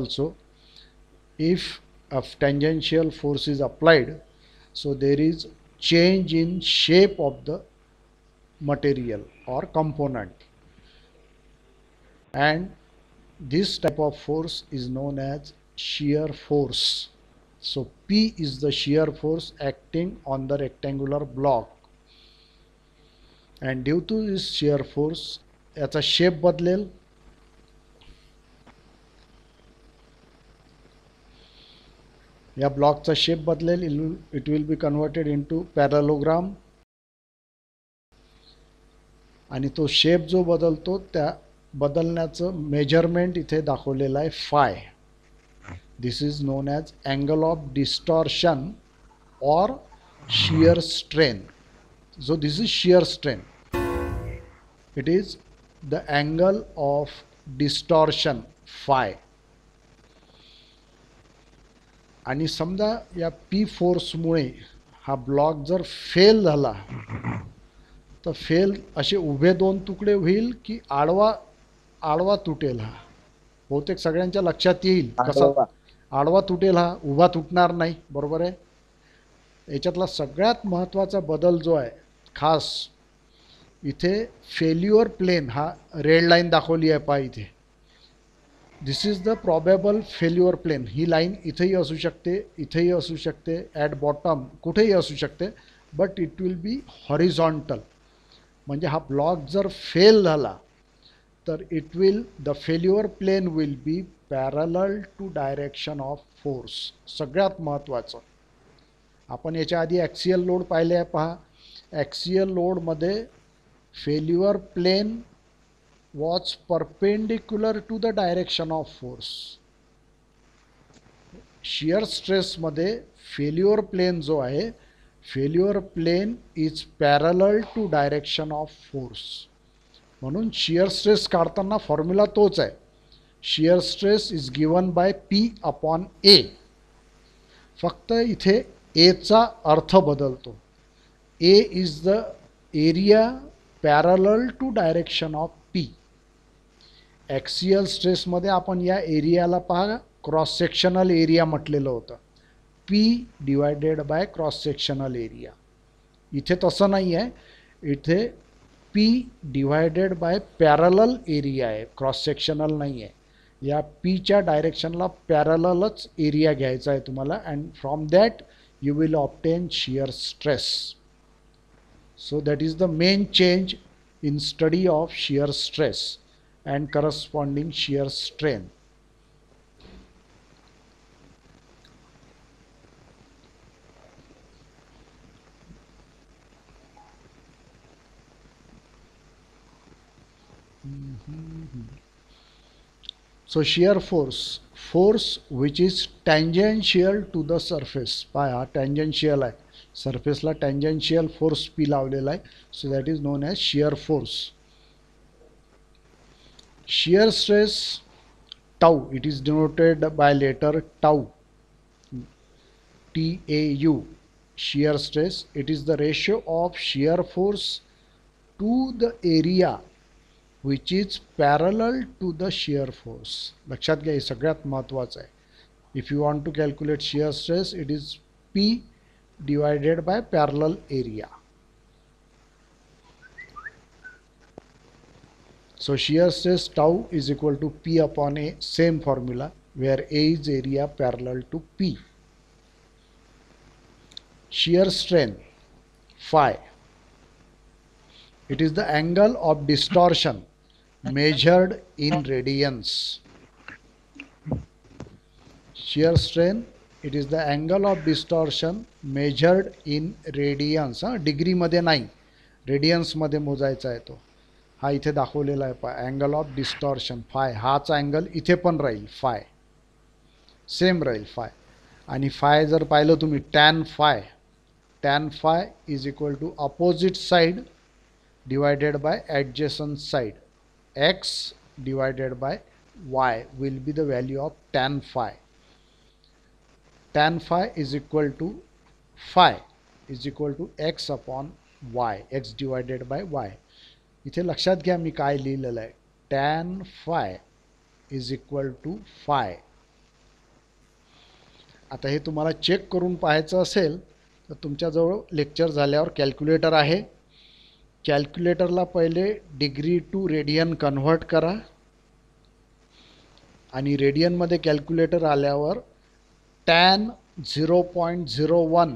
also, if a tangential force is applied, so there is change in shape of the material or component, and this type of force is known as shear force. So P is the shear force acting on the rectangular block, and due to this shear force याचा shape बदलेल. या ब्लॉकचा shape बदलेल. It will be converted into parallelogram, आणि तो shape जो बदलतो त्या बदलण्याचं मेजरमेंट इथे दाखवलेलं आहे five. This is non as angle of distortion और shear strain. So this is shear strain. It is the angle of distortion phi. आणि समजा या पी फोर्समुळे हा ब्लॉक जर फेल झाला तर फेल असे उभे दोन तुकडे होईल की आडवा तुटेल. हा बहुतेक सगळ्यांच्या लक्षात येईल. कसा आडवा तुटेल, हा उभा तुटणार नाही. बरोबर आहे. याच्यातला सगळ्यात महत्त्वाचा बदल जो आहे खास इथे फेल्युअर प्लेन, हा रेड लाईन दाखवली आहे पहा इथे. This is the probable failure plane. ही लाईन इथेही असू शकते, इथेही असू शकते, ॲट बॉटम कुठेही असू शकते, but it will be horizontal. म्हणजे हा ब्लॉक जर फेल झाला तर it will the failure plane will be parallel to direction of force. सगळ्यात महत्त्वाचं. आपण याच्या आधी ॲक्सियल लोड पाहिले आहे पहा. ॲक्सियल लोडमध्ये failure plane was perpendicular to the direction of force. Shear स्ट्रेसमध्ये फेल्युअर प्लेन जो आहे, failure plane is parallel to direction of force. म्हणून शियर स्ट्रेस काढताना फॉर्म्युला तोच आहे. Shear stress is given by P upon A. फक्त इथे एचा अर्थ बदलतो. A is the area parallel to direction of P. Axial स्ट्रेसमध्ये आपण या एरियाला पहा क्रॉस सेक्शनल एरिया म्हटलेलं होतं. P divided by cross sectional area. इथे तसं नाही आहे. इथे P divided bye parallel area आहे, क्रॉस सेक्शनल नाही आहे. या पीच्या डायरेक्शनला पॅरललच एरिया घ्यायचा आहे तुम्हाला, and from that you will obtain shear stress. So that is the main change in study of shear stress and corresponding shear strain. So shear force which is tangential to the surface. पहा tangential आहे, सरफेसला tangential force P लावलेला आहे. So that is known as shear force. Shear stress tau, it is denoted by letter tau, TAU. Shear stress, it is the ratio of shear force to the area which is parallel to the shear force. लक्षात घ्या, हे सगळ्यात महत्त्वाचं आहे. If you want to calculate shear stress, it is P divided by parallel area. So shear stress tau is equal to P upon A, same formula, where A is area parallel to P. Shear strain phi, it is the angle of distortion measured in radians. Shear strain, it is the angle of distortion measured in radians. Degree मध्ये नाही, Radiance मध्ये मोजायचा आहे तो. हा इथे दाखवलेला आहे पहा, अँगल ऑफ डिस्टॉर्शन फाय. हाच अँगल इथे पण राहील, फाय सेम राहील फाय. आणि फाय जर पाहिलं तुम्ही tan phi is equal to opposite side divided by adjacent side. X divided by y will be the value of tan phi. Tan phi is equal to phi is equal to x upon y, x divided by y. इथे लक्षात घ्या मी काय लिहिलेलं आहे. tan phi is equal to phi आता हे तुम्हाला check करून पाहायचं असेल तर तुमच्याजवळ लेक्चर झाल्यावर कॅल्क्युलेटर आहे. कॅल्क्युलेटरला पहिले डिग्री टू रेडियन कन्व्हर्ट करा आणि रेडियनमध्ये कॅल्क्युलेटर आल्यावर टॅन 0.01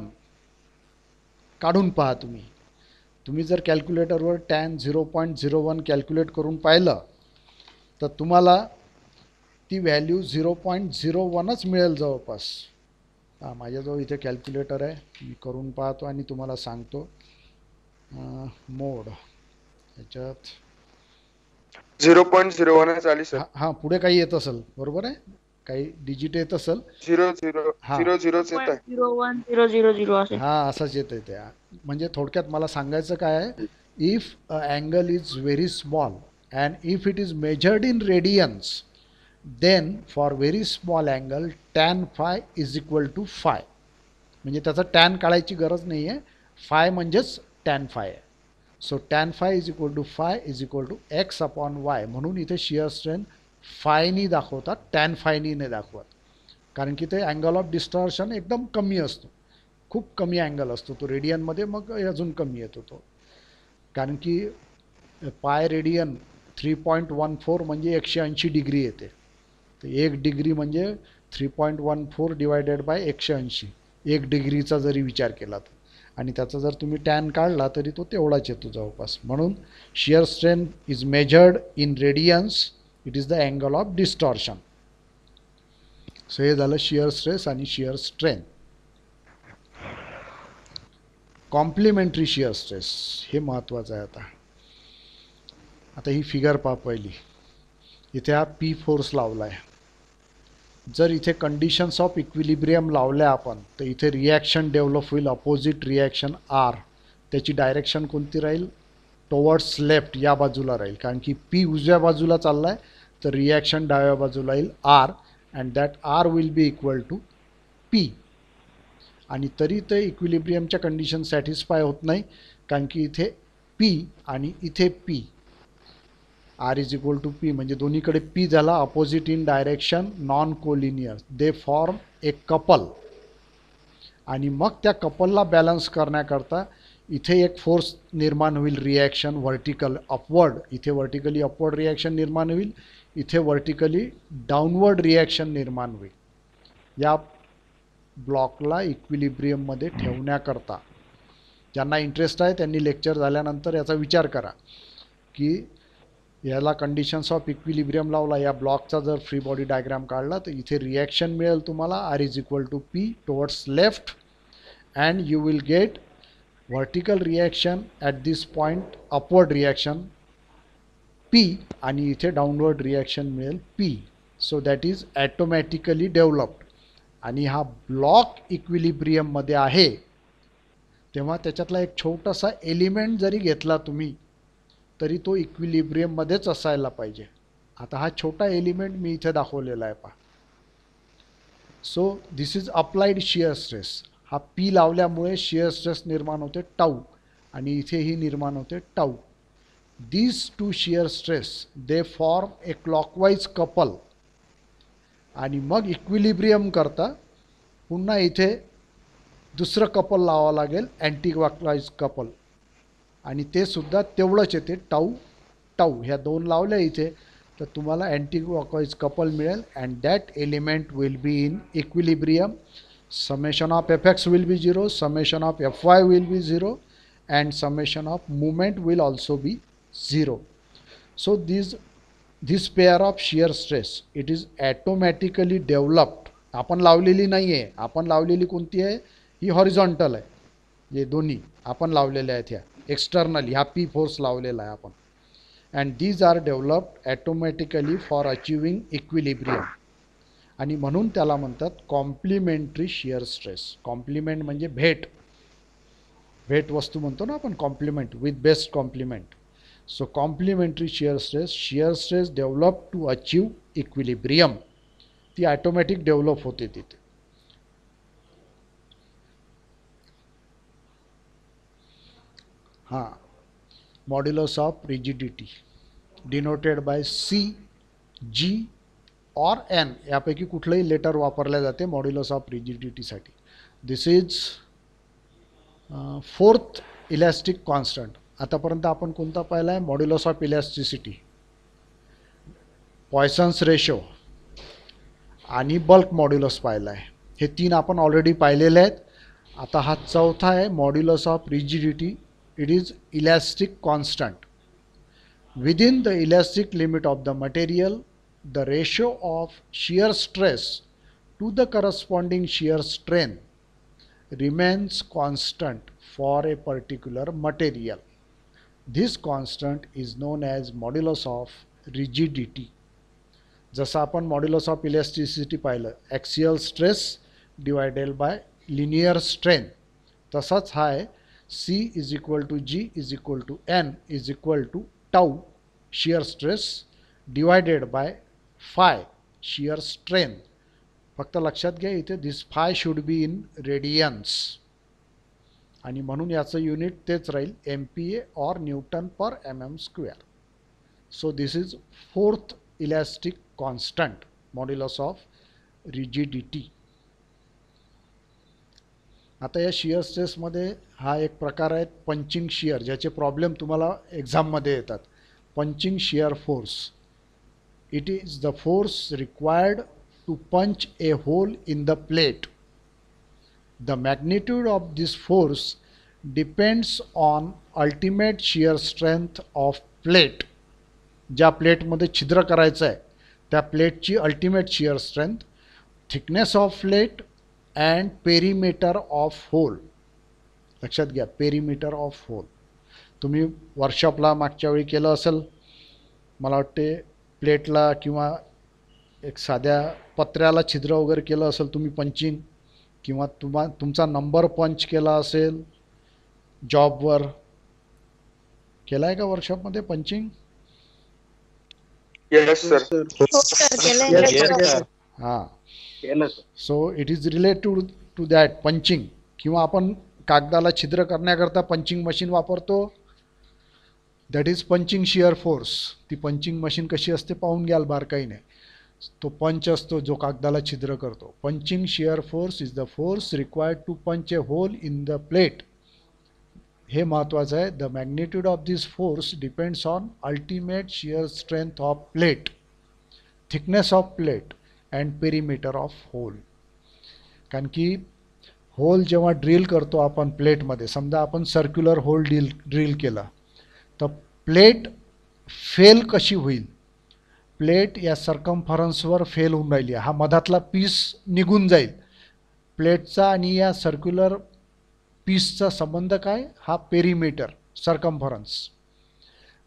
काढून पहा. तुम्ही जर कॅल्क्युलेटरवर टॅन 0.01 कॅल्क्युलेट करून पाहिलं तर तुम्हाला ती व्हॅल्यू 0.01च मिळेल जवळपास. माझ्याजवळ इथे कॅल्क्युलेटर आहे, मी करून पाहतो आणि तुम्हाला सांगतो. मोड याच्यात 0.01 आली सर. हां पुढे काही येत असेल, बरोबर आहे, काही डिजिट येत असेल. 00 हां 00 येत आहे. 0.01000 असेल. हां असंच येतं ते. म्हणजे थोडक्यात मला सांगायचं काय आहे, if a angle is very small and if it is measured in radians then for very small angle tan phi is equal to phi. म्हणजे त्याचा टॅन काढायची गरज नाही आहे, फाय म्हणजेच टॅन फाय आहे. So tan phi is equal to phi is equal to x upon y. म्हणून इथे शिअर स्ट्रेंथ फायनी दाखवतात, टॅन फायनी नाही दाखवत, कारण की ते अँगल ऑफ डिस्टॉर्शन एकदम कमी असतो, खूप कमी अँगल असतो तो रेडियनमध्ये. मग अजून कमी येतो तो, कारण की पाय रेडियन 3.14 म्हणजे 180 डिग्री येते. तर 1 डिग्री म्हणजे 3.14 डिवायडेड बाय 180, 1 डिग्रीचा जरी विचार केला तर, आणि त्याचा जर तुम्ही टॅन काढला तरी तो तेवढाच येतो जवळपास. म्हणून shear strength is measured in radians, it is the angle of distortion. So हे झालं शिअर स्ट्रेस आणि shear strength. Complementary shear stress हे महत्त्वाचं आहे. आता ही फिगर पहा पहिली. इथे हा पी फोर्स लावला आहे. जर इथे कंडिशन्स ऑफ इक्विलिब्रियम लावल्या आपण तर इथे रिॲक्शन डेव्हलप होईल, अपोजिट रिॲक्शन आर. त्याची डायरेक्शन कोणती राहील, टुवर्ड्स लेफ्ट, या बाजूला राहील, कारण की पी उजव्या बाजूला चालला आहे तर रिॲक्शन डाव्या बाजूला येईल R, and that R will be equal to P. आणि तरी ते इक्विलिब्रियमच्या कंडिशन सॅटिस्फाय होत नाही, कारण की इथे पी आणि इथे P, R is equal to P म्हणजे दोन्हीकडे पी झाला, opposite in direction, non collinear, they form a couple. आणि मग त्या कपलला बॅलन्स करण्याकरता इथे एक फोर्स निर्माण होईल, रिॲक्शन व्हर्टिकल अपवर्ड. इथे व्हर्टिकली अपवर्ड रिॲक्शन निर्माण होईल, इथे व्हर्टिकली डाऊनवर्ड रिॲक्शन निर्माण होईल. या ब्लॉकला इक्विलिब्रियममध्ये ठेवण्याकरता ज्यांना इंटरेस्ट आहे त्यांनी लेक्चर झाल्यानंतर याचा विचार करा की याला कंडिशन्स ऑफ इक्विलिब्रियम लावला, या ब्लॉकचा जर फ्री बॉडी डायग्राम काढला तर इथे रिॲक्शन मिळेल तुम्हाला R is equal to P towards left, and you will get vertical reaction at this point, upward reaction P, आणि इथे डाऊनवर्ड रिॲक्शन मिळेल P. So that is automatically developed. आणि हा ब्लॉक इक्विलिब्रियममध्ये आहे तेव्हा त्याच्यातला एक छोटासा एलिमेंट जरी घेतला तुम्ही तरी तो इक्विलिब्रियममध्येच असायला पाहिजे. आता हा छोटा एलिमेंट मी इथे दाखवलेला आहे पहा. So this is applied shear stress. हा पी लावल्यामुळे शिअर स्ट्रेस निर्माण होते टाऊ, आणि इथेही निर्माण होते tau. These two shear stress they form A clockwise couple, आणि मग इक्विलिब्रियम करता पुन्हा इथे दुसरं कपल लावावं लागेल, अँटी क्लॉकवाईज कपल, आणि ते सुद्धा तेवढंच येते, टाऊ टाऊ. ह्या दोन लावल्या इथे तर तुम्हाला अँटी क्लॉकवाईज कपल मिळेल, and that element will be in equilibrium. Summation of F x will be 0, summation of F Y will be 0, and summation of movement will also be 0. So this pair of shear stress it is automatically developed. आपण लावलेली नाही आहे, आपण लावलेली कोणती आहे, ही horizontal आहे. हे दोन्ही आपण लावलेले आहेत, ह्या एक्सटर्नली हा पी फोर्स लावलेला आहे आपण. And these are developed automatically for achieving equilibrium, आणि म्हणून त्याला म्हणतात कॉम्प्लिमेंटरी शिअर स्ट्रेस. कॉम्प्लिमेंट म्हणजे भेट, भेट वस्तू म्हणतो ना आपण, complement with best complement. So complementary shear stress develop to achieve equilibrium. ती ऑटोमॅटिक डेव्हलप होते तिथे. हां, modulus of rigidity denoted by C G or N यापैकी कुठलंही लेटर वापरले जाते मॉड्युलस ऑफ रिजिडिटीसाठी. This is fourth elastic constant. आतापर्यंत आपण कोणता पाहिला आहे? Modulus of elasticity, Poisson's ratio आणि बल्क मॉड्युलस पाहिला आहे. हे 3 आपण ऑलरेडी पाहिलेले आहेत. आता हा चौथा आहे modulus of rigidity. It is elastic constant. Within the elastic limit of the material the ratio of shear stress to the corresponding shear strain remains constant for a particular material. This constant is known as modulus of rigidity. जसं आपण modulus of elasticity पाहिलं, axial stress divided by linear strain, तसाच हा आहे C is equal to G is equal to N is equal to tau shear stress divided by phi shear strain. फक्त लक्षात घ्या इथे this phi should be in radians आणि म्हणून याचं युनिट तेच राहील MPa or newton per mm². So this is fourth elastic constant modulus of rigidity. आता या शियर स्ट्रेसमध्ये हा एक प्रकार आहे पंचिंग शियर, ज्याचे प्रॉब्लेम तुम्हाला एक्झाममध्ये येतात. Punching shear force. It is the force required to punch a hole in the plate. The magnitude of this force depends on ultimate shear strength of plate. ज्या प्लेटमध्ये छिद्र करायचं आहे त्या प्लेटची ultimate shear strength, thickness of plate and perimeter of hole. लक्षात घ्या perimeter of hole. तुम्ही वर्कशॉपला मागच्या वेळी केलं असेल मला वाटते, प्लेटला किंवा एक साध्या पत्र्याला छिद्र वगैरे केलं असेल तुम्ही पंचिंग, किंवा तुमचा नंबर पंच केला असेल जॉबवर. केला आहे का वर्कशॉपमध्ये पंचिंग? Yes sir. हां. So it is related to that punching. किंवा आपण कागदाला छिद्र करण्याकरता पंचिंग मशीन वापरतो. That is punching shear force. ती पंचिंग मशीन कशी असते पाहून घ्याल बारकाईने. तो पंच असतो जो कागदाला छिद्र करतो. Punching shear force is the force required to punch a hole in the plate. हे महत्त्वाचं आहे. The magnitude of this force depends on ultimate shear strength of plate, thickness of plate and perimeter of hole. कारण की hole जेव्हा drill करतो आपण प्लेटमध्ये, समजा आपण सर्क्युलर होल ड्रिल केला तर प्लेट फेल कशी होईल? प्लेट या सर्कम्फरन्सवर फेल होऊन राहिली आहे. हा मधातला पीस निघून जाईल. प्लेटचा आणि या सर्क्युलर पीसचा संबंध काय? हा पेरीमीटर, सर्कम्फरन्स.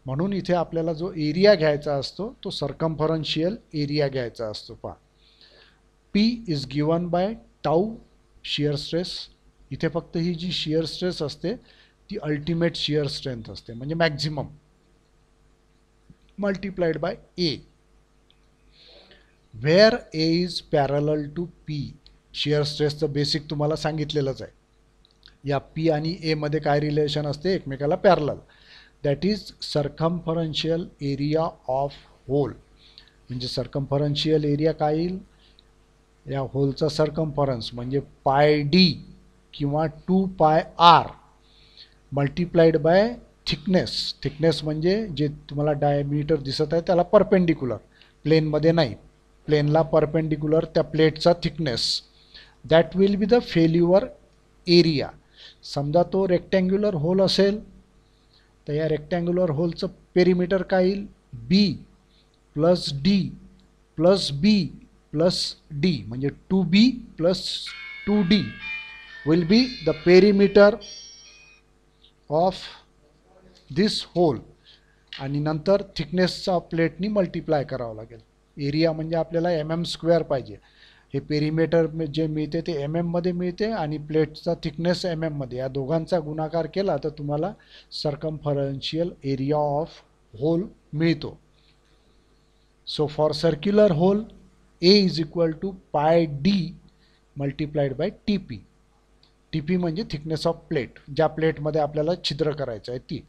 म्हणून इथे आपल्याला जो एरिया घ्यायचा असतो तो सर्कम्फरन्शियल एरिया घ्यायचा असतो. पहा, P is given bye tau shear stress. इथे फक्त ही जी शियर स्ट्रेस असते ती अल्टिमेट शियर स्ट्रेंथ असते, म्हणजे maximum, multiplied by A, where A is parallel to P. Shear स्ट्रेसचं बेसिक तुम्हाला सांगितलेलंच आहे. या P आणि A मध्ये काय रिलेशन असते? एकमेकाला parallel. That is circumferential area of hole. म्हणजे सर्कम्फरन्शियल एरिया काय येईल? या होलचा सर्कम्फरन्स म्हणजे πd किंवा 2πr multiplied by thickness. Thickness म्हणजे जे तुम्हाला डायमीटर दिसत आहे त्याला परपेंडिक्युलर, प्लेनमध्ये नाही, प्लेनला परपेंडिक्युलर त्या प्लेटचा thickness. That will be the failure area. समजा तो रेक्टँग्युलर होल असेल तर या रेक्टँग्युलर होलचं पेरीमीटर काय येईल? B plus D plus B plus D, म्हणजे 2B plus 2D will be the perimeter of this hole. आणि नंतर थिकनेसचा प्लेटनी मल्टिप्लाय करावं लागेल. एरिया म्हणजे आपल्याला mm² पाहिजे. हे पेरीमीटर जे मिळते ते मध्ये मिळते आणि प्लेटचा थिकनेस मध्ये. या दोघांचा गुणाकार केला तर तुम्हाला सर्कम्फरन्शियल एरिया ऑफ होल मिळतो. So for circular hole A is equal to πd multiplied by TP. TP म्हणजे थिकनेस ऑफ प्लेट, ज्या प्लेटमध्ये आपल्याला छिद्र करायचं आहे ती.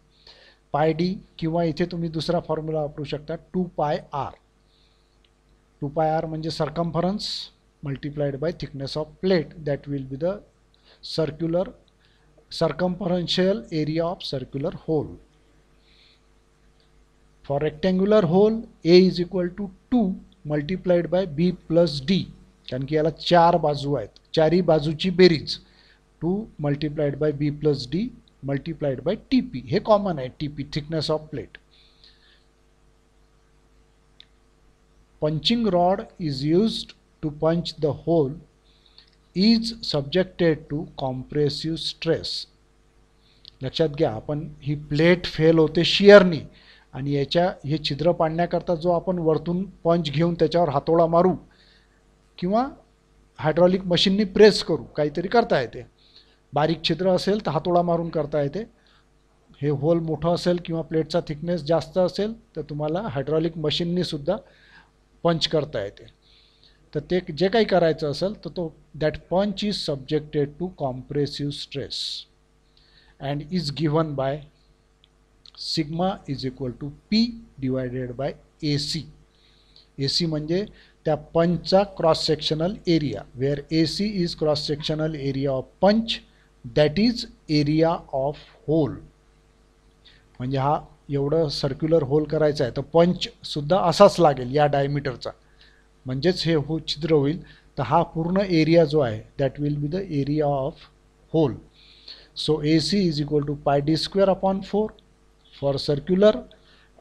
πd किंवा इथे तुम्ही दुसरा फॉर्म्युला वापरू शकता 2πr. 2 pi r म्हणजे circumference multiplied by thickness of plate, that will be the circumferential area of circular hole. For rectangular hole, A is equal to 2 multiplied by B plus D, कारण की याला 4 बाजू आहेत, चारी बाजूची बेरीज 2 multiplied by B plus D multiplied by TP, हे common आहे TP, thickness of plate. Punching rod is used to punch the hole is subjected to compressive stress. लक्षात घ्या, आपण ही प्लेट फेल होते शिअरनी, आणि याच्या हे छिद्र पाडण्याकरता जो आपण वरतून पंच घेऊन त्याच्यावर हातोडा मारू किंवा हायड्रॉलिक मशीननी प्रेस करू, काहीतरी करता येते. बारीक छिद्र असेल तर हातोडा मारून करता येते. हे होल मोठं असेल किंवा प्लेटचा थिकनेस जास्त असेल तर तुम्हाला हायड्रॉलिक मशीननी सुद्धा पंच करता येते. तर ते जे काही करायचं असेल तर तो that punch is subjected to compressive stress and is given by sigma is equal to P divided by A C. A C म्हणजे त्या पंचचा cross sectional area, where A C is cross sectional area of punch, that is area of hole. म्हणजे हा एवढं circular hole करायचं आहे तर पंचसुद्धा असाच लागेल या डायमीटरचा, म्हणजेच हे छिद्र होईल. तर हा पूर्ण एरिया जो आहे that will be the area of hole. So A C is equal to pi D square upon 4 for circular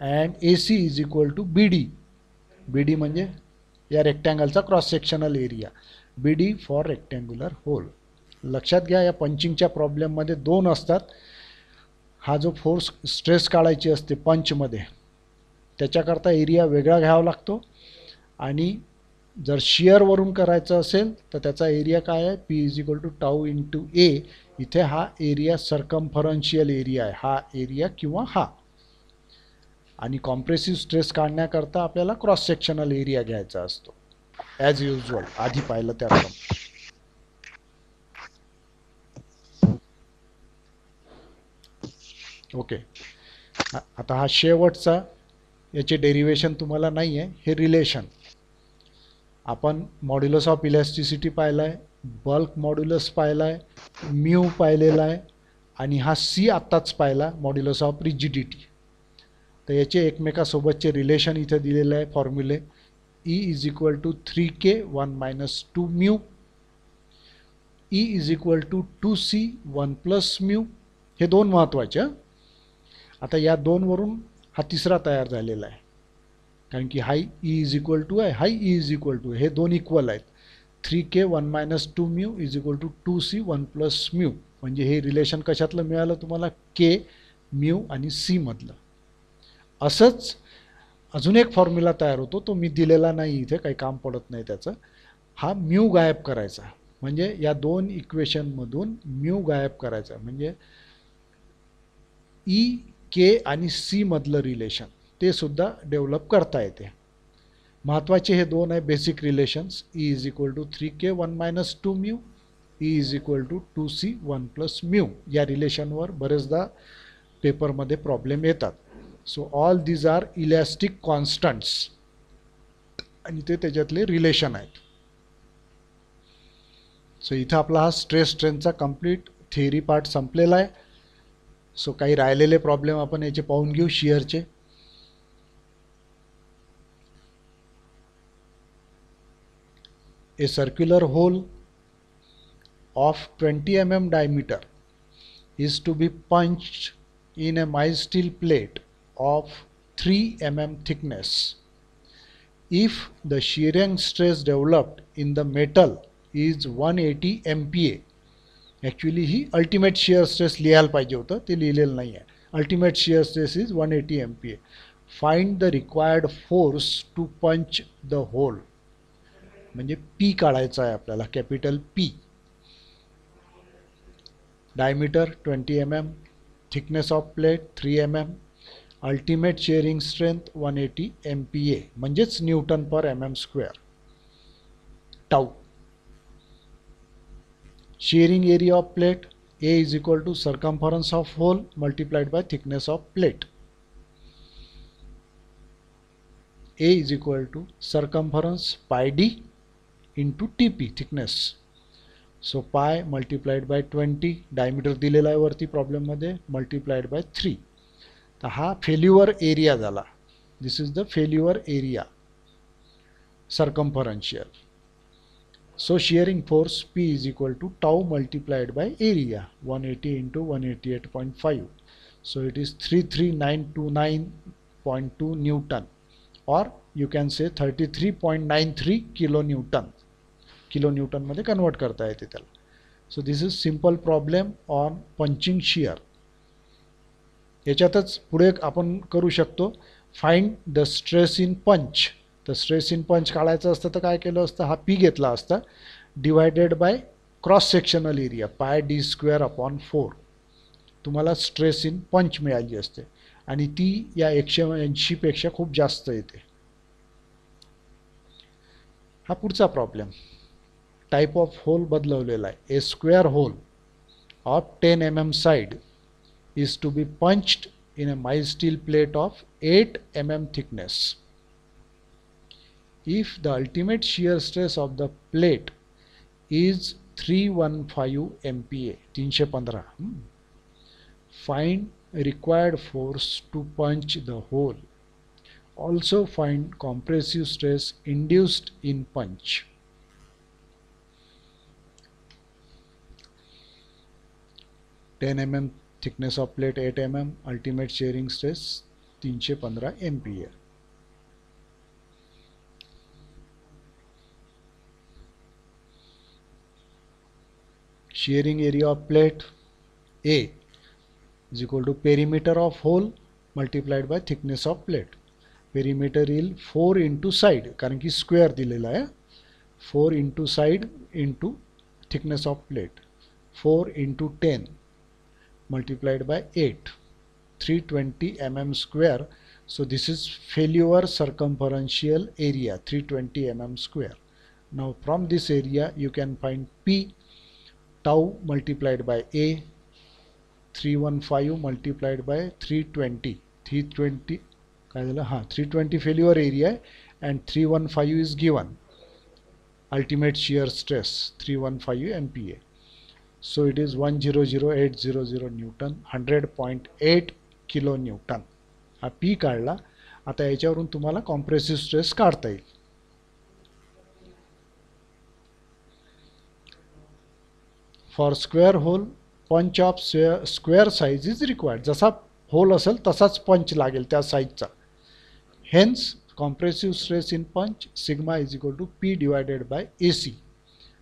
and A C is equal to B D. B D म्हणजे या रेक्टँगलचा cross sectional area, B D for rectangular hole. लक्षात घ्या, या पंचिंगच्या प्रॉब्लेममध्ये 2 असतात. हा जो फोर्स स्ट्रेस काढायची असते पंचमध्ये त्याच्याकरता एरिया वेगळा घ्यावा लागतो, आणि जर शिअरवरून करायचं असेल तर त्याचा एरिया काय आहे, P is equal to tau into A. इथे हा एरिया सर्कम्फरन्शियल एरिया आहे, हा एरिया किंवा हा. आणि कॉम्प्रेसिव्ह स्ट्रेस काढण्याकरता आपल्याला क्रॉस सेक्शनल एरिया घ्यायचा असतो ॲज युजल, आधी पाहिलं त्याप्रमाणे. ओके, आता हा शेवटचा, याचे डेरिवेशन तुम्हाला नाही आहे. हे रिलेशन आपण मॉड्युलस ऑफ इलॅस्टिसिटी पाहिला आहे, बल्क मॉड्युलस पाहिला आहे, म्यू पाहिलेला आहे, आणि हा सी आत्ताच पाहिला, मॉड्युलस ऑफ रिजिडिटी. तर याचे एकमेकासोबतचे रिलेशन इथे दिलेलं आहे फॉर्म्युले. E is equal to 3K 1 minus 2 mu, E is equal to 2C 1 plus mu. हे 2 महत्त्वाचे. आता या 2 वरून हा तिसरा तयार झालेला आहे, कारण की हाई ई इज इक्वल टू आहे, हाई ई इज इक्वल टू, हे 2 इक्वल आहेत. 3K 1 minus 2 mu is equal to 2C 1 plus mu. म्हणजे हे रिलेशन कशातलं मिळालं तुम्हाला, के, म्यू आणि सी मधलं. असंच अजून एक फॉर्म्युला तयार होतो, तो मी दिलेला नाही इथे, काही काम पडत नाही त्याचं. हा म्यू गायब करायचा, म्हणजे या 2 इक्वेशनमधून म्यू गायब करायचा, म्हणजे ई, के आणि सी मधलं रिलेशन ते सुद्धा डेव्हलप करता येते. महत्त्वाचे हे 2 आहे basic relations. E is equal to 3K 1 minus 2 mu, E is equal to 2C 1 plus mu. या रिलेशनवर बरेचदा पेपरमध्ये प्रॉब्लेम येतात. So all these are elastic constants, आणि ते त्याच्यातले रिलेशन आहेत. सो इथं आपला हा स्ट्रेस स्ट्रेनचा कंप्लीट थिअरी पार्ट संपलेला आहे. सो काही राहिलेले प्रॉब्लेम आपण याचे पाहून घेऊ शिअरचे. A circular hole of 20 mm diameter is to be punched in a mild steel plate of 3 mm thickness. If the shearing stress developed in the metal is 180 MPa, actually he ultimate shear stress लिहायला पाहिजे होतं, ते लिहिलेलं नाही आहे. Ultimate shear stress is 180 MPa. Find the required force to punch the hole. म्हणजे P काढायचा आहे आपल्याला, capital P. Diameter 20 mm, thickness of plate 3 mm, ultimate shearing strength 180 MPa, म्हणजेच newton per mm square. Tau. Shearing area of plate, A is equal to circumference of hole multiplied by thickness of plate. A is equal to circumference pi d into TP thickness. So pi multiplied by 20, diameter दिलेला आहे वरती problem मध्ये, multiplied by 3. तर हा failure area झाला. This is the failure area circumferential. So shearing force P is equal to tau multiplied by area, 180 into 188.5. So it is 33929.2 Newton, or you can say 33.93 kilonewton. Kilonewton मध्ये convert करता येते त्याला. So this is simple problem on punching shear. याच्यातच पुढे आपण करू शकतो find the stress in पंच. तर स्ट्रेस इन पंच काढायचं असतं तर काय केलं असतं, हा पी घेतला असता divided by cross sectional area पाय डी स्क्वेअर अपॉन 4. तुम्हाला स्ट्रेस इन पंच मिळाली असते आणि ती या 180 पेक्षा खूप जास्त येते. हा पुढचा प्रॉब्लेम. टाइप ऑफ होल बदलवलेला आहे. A square hole of 10 mm side is to be punched in a mild steel plate of 8 mm thickness. If the ultimate shear stress of the plate is 315 MPa, 315, find required force to punch the hole. Also find compressive stress induced in punch. mm thickness of plate 8 mm, ultimate shearing stress 315 MPa. Shearing area of plate A is equal to perimeter of hole multiplied by thickness of plate. Perimeter is 4 into side, कारण की square दिलेला आहे. 4 into side into thickness of plate. 4 into 10 multiplied by 8, 320 mm square. So this is failure circumferential area, 320 mm square. Now from this area you can find P, tau multiplied by A, 315 multiplied by 320. 320 काय झालं, हां 320 failure area and 315 is given. Ultimate shear stress 315 MPa. So it is 100,800 Newton, 100.8 kilonewton. हा P काढला. आता याच्यावरून तुम्हाला compressive stress काढता येईल. For square hole punch of square size is required. जसा होल असेल तसाच पंच लागेल त्या साइजचा. Hence compressive stress in punch sigma is equal to P divided by AC.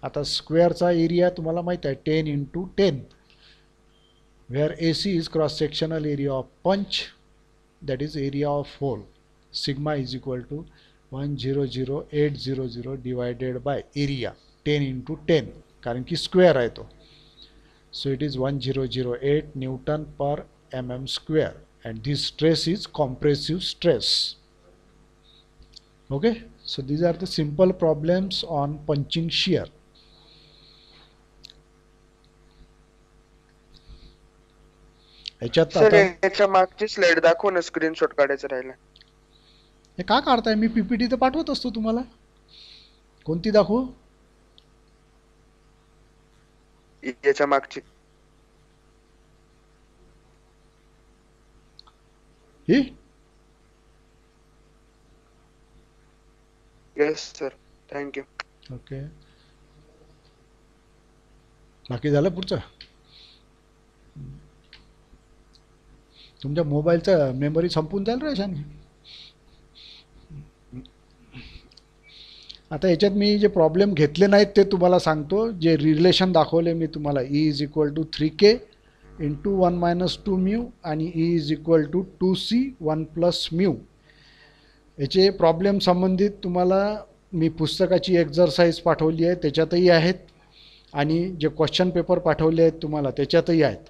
आता स्क्वेअरचा एरिया तुम्हाला माहीत आहे 10 into 10, where AC is cross sectional area of punch, that is area of hole. Sigma is equal to 100,800 divided by area 10 into 10, कारण की square आहे तो. So it is 1008 Newton per mm square, and this stress is compressive stress. Okay, so these are the simple problems on punching shear. Sir याच्या मागची slide दाखव ना, screenshot काढायचं राहिला. हे का काढताय? मी पीपीटी तर पाठवत असतो तुम्हाला. कोणती दाखवू? याच्या मागची ही? Yes sir, thank you. ओके, बाकी झालं पुढचं? तुमच्या मोबाईलचं मेमरी संपून जाईल रे शाने. आता याच्यात मी जे प्रॉब्लेम घेतले नाहीत ते तुम्हाला सांगतो. जे रिलेशन दाखवले मी तुम्हाला, E is equal to 3K into 1 minus 2 mu आणि E is equal to 2C 1 plus mu. याचे प्रॉब्लेम संबंधित तुम्हाला मी पुस्तकाची एक्झरसाइज पाठवली आहे, त्याच्यातही आहेत, आणि जे क्वेश्चन पेपर पाठवले आहेत तुम्हाला त्याच्यातही आहेत.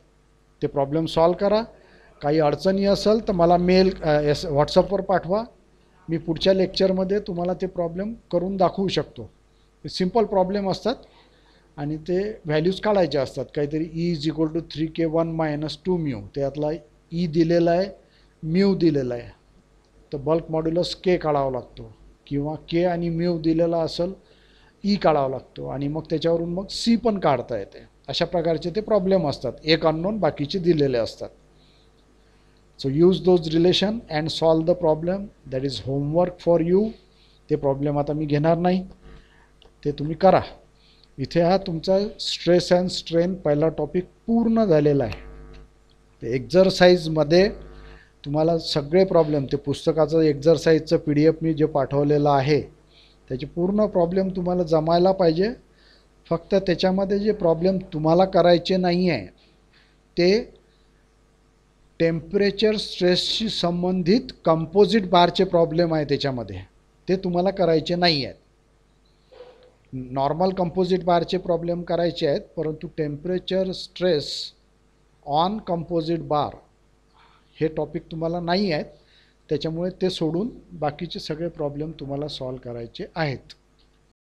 ते प्रॉब्लेम सॉल्व करा. काही अडचणी असेल तर मला मेल व्हॉट्सअपवर पाठवा. मी पुढच्या लेक्चरमध्ये तुम्हाला ते प्रॉब्लेम करून दाखवू शकतो. सिम्पल प्रॉब्लेम असतात आणि ते व्हॅल्यूज काढायचे असतात. काहीतरी E is equal to 3K 1 minus 2 mu, त्यातला E दिलेला आहे, म्यू दिलेला आहे. तर बल्क मॉड्युलस के काढावा लागतो, किंवा के आणि म्यू दिलेला असेल ई काढावा लागतो, आणि मग त्याच्यावरून मग सी पण काढता येते. अशा प्रकारचे ते प्रॉब्लेम असतात. एक अननोन बाकीचे दिलेले असतात. So use those relation and solve the problem. That is homework for you. ते प्रॉब्लेम आता मी घेणार नाही, ते तुम्ही करा. इथे हा तुमचा स्ट्रेस अँड स्ट्रेन पहिला टॉपिक पूर्ण झालेला आहे. ते एक्झरसाईजमध्ये तुम्हाला सगळे प्रॉब्लेम, ते पुस्तकाचं एक्झरसाईजचं PDF मी जे पाठवलेलं आहे त्याचे पूर्ण प्रॉब्लेम तुम्हाला जमायला पाहिजे. फक्त त्याच्यामध्ये जे प्रॉब्लेम तुम्हाला करायचे नाही आहे ते टेम्परेचर स्ट्रेसशी संबंधित कंपोजिट बारचे प्रॉब्लेम आहे त्याच्यामध्ये, ते तुम्हाला करायचे नाही आहेत. नॉर्मल कंपोजिट बारचे प्रॉब्लेम करायचे आहेत, परंतु टेम्परेचर स्ट्रेस ऑन कंपोजिट बार हे टॉपिक तुम्हाला नाही आहेत. त्याच्यामुळे ते सोडून बाकीचे सगळे प्रॉब्लेम तुम्हाला सॉल्व करायचे आहेत.